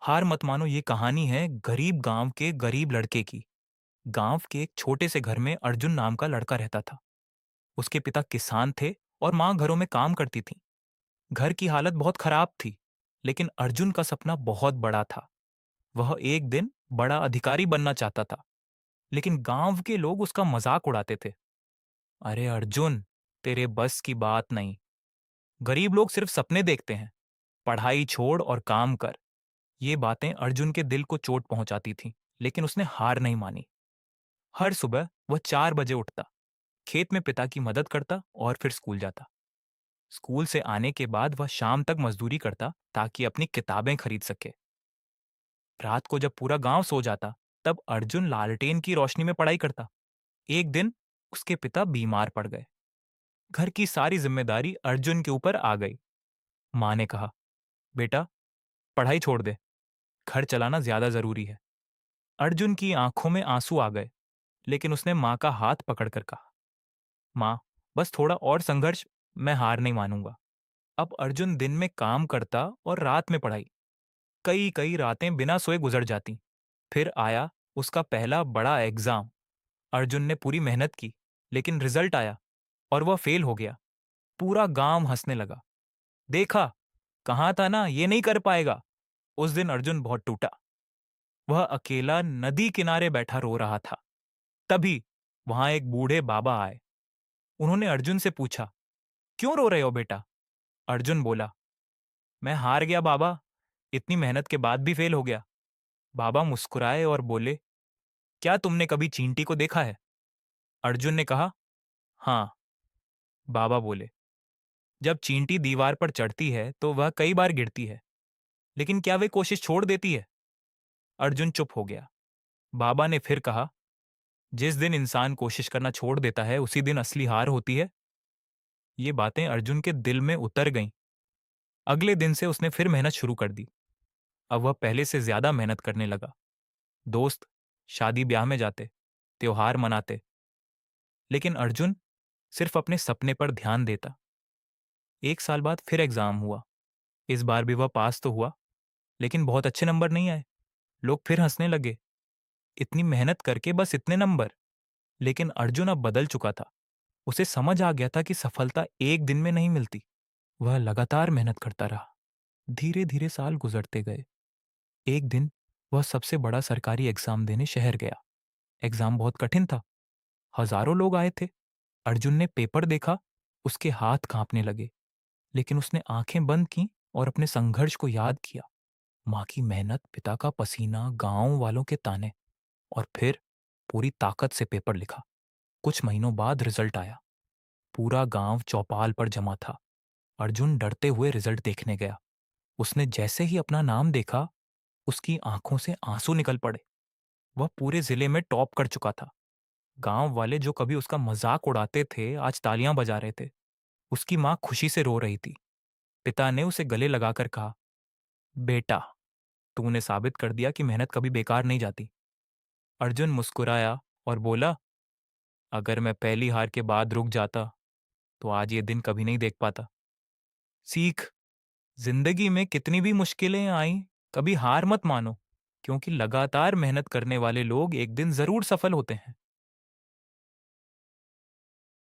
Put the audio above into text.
हार मत मानो, ये कहानी है गरीब गांव के गरीब लड़के की। गांव के एक छोटे से घर में अर्जुन नाम का लड़का रहता था। उसके पिता किसान थे और माँ घरों में काम करती थी। घर की हालत बहुत खराब थी, लेकिन अर्जुन का सपना बहुत बड़ा था। वह एक दिन बड़ा अधिकारी बनना चाहता था, लेकिन गांव के लोग उसका मजाक उड़ाते थे। अरे अर्जुन, तेरे बस की बात नहीं। गरीब लोग सिर्फ सपने देखते हैं। पढ़ाई छोड़ और काम कर। ये बातें अर्जुन के दिल को चोट पहुंचाती थीं, लेकिन उसने हार नहीं मानी। हर सुबह वह 4 बजे उठता, खेत में पिता की मदद करता और फिर स्कूल जाता। स्कूल से आने के बाद वह शाम तक मजदूरी करता ताकि अपनी किताबें खरीद सके। रात को जब पूरा गांव सो जाता, तब अर्जुन लालटेन की रोशनी में पढ़ाई करता। एक दिन उसके पिता बीमार पड़ गए। घर की सारी जिम्मेदारी अर्जुन के ऊपर आ गई। माँ ने कहा, बेटा, पढ़ाई छोड़ दे, घर चलाना ज्यादा जरूरी है। अर्जुन की आंखों में आंसू आ गए, लेकिन उसने माँ का हाथ पकड़कर कहा, माँ, बस थोड़ा और संघर्ष, मैं हार नहीं मानूंगा। अब अर्जुन दिन में काम करता और रात में पढ़ाई। कई कई रातें बिना सोए गुजर जाती। फिर आया उसका पहला बड़ा एग्जाम। अर्जुन ने पूरी मेहनत की, लेकिन रिजल्ट आया और वह फेल हो गया। पूरा गांव हंसने लगा। देखा, कहा था ना, ये नहीं कर पाएगा। उस दिन अर्जुन बहुत टूटा। वह अकेला नदी किनारे बैठा रो रहा था। तभी वहां एक बूढ़े बाबा आए। उन्होंने अर्जुन से पूछा, क्यों रो रहे हो बेटा? अर्जुन बोला, मैं हार गया बाबा, इतनी मेहनत के बाद भी फेल हो गया। बाबा मुस्कुराए और बोले, क्या तुमने कभी चींटी को देखा है? अर्जुन ने कहा, हाँ। बाबा बोले, जब चींटी दीवार पर चढ़ती है तो वह कई बार गिरती है, लेकिन क्या वे कोशिश छोड़ देती है? अर्जुन चुप हो गया। बाबा ने फिर कहा, जिस दिन इंसान कोशिश करना छोड़ देता है, उसी दिन असली हार होती है। ये बातें अर्जुन के दिल में उतर गईं। अगले दिन से उसने फिर मेहनत शुरू कर दी। अब वह पहले से ज्यादा मेहनत करने लगा। दोस्त शादी ब्याह में जाते, त्योहार मनाते, लेकिन अर्जुन सिर्फ अपने सपने पर ध्यान देता। 1 साल बाद फिर एग्जाम हुआ। इस बार भी वह पास तो हुआ, लेकिन बहुत अच्छे नंबर नहीं आए। लोग फिर हंसने लगे, इतनी मेहनत करके बस इतने नंबर। लेकिन अर्जुन अब बदल चुका था। उसे समझ आ गया था कि सफलता एक दिन में नहीं मिलती। वह लगातार मेहनत करता रहा। धीरे धीरे साल गुजरते गए। एक दिन वह सबसे बड़ा सरकारी एग्जाम देने शहर गया। एग्जाम बहुत कठिन था। हजारों लोग आए थे। अर्जुन ने पेपर देखा, उसके हाथ कांपने लगे, लेकिन उसने आंखें बंद की और अपने संघर्ष को याद किया। माँ की मेहनत, पिता का पसीना, गांव वालों के ताने, और फिर पूरी ताकत से पेपर लिखा। कुछ महीनों बाद रिजल्ट आया। पूरा गांव चौपाल पर जमा था। अर्जुन डरते हुए रिजल्ट देखने गया। उसने जैसे ही अपना नाम देखा, उसकी आंखों से आंसू निकल पड़े। वह पूरे जिले में टॉप कर चुका था। गांव वाले जो कभी उसका मजाक उड़ाते थे, आज तालियां बजा रहे थे। उसकी माँ खुशी से रो रही थी। पिता ने उसे गले लगाकर कहा, बेटा, तूने साबित कर दिया कि मेहनत कभी बेकार नहीं जाती। अर्जुन मुस्कुराया और बोला, अगर मैं पहली हार के बाद रुक जाता, तो आज ये दिन कभी नहीं देख पाता। सीख, जिंदगी में कितनी भी मुश्किलें आईं, कभी हार मत मानो, क्योंकि लगातार मेहनत करने वाले लोग एक दिन जरूर सफल होते हैं।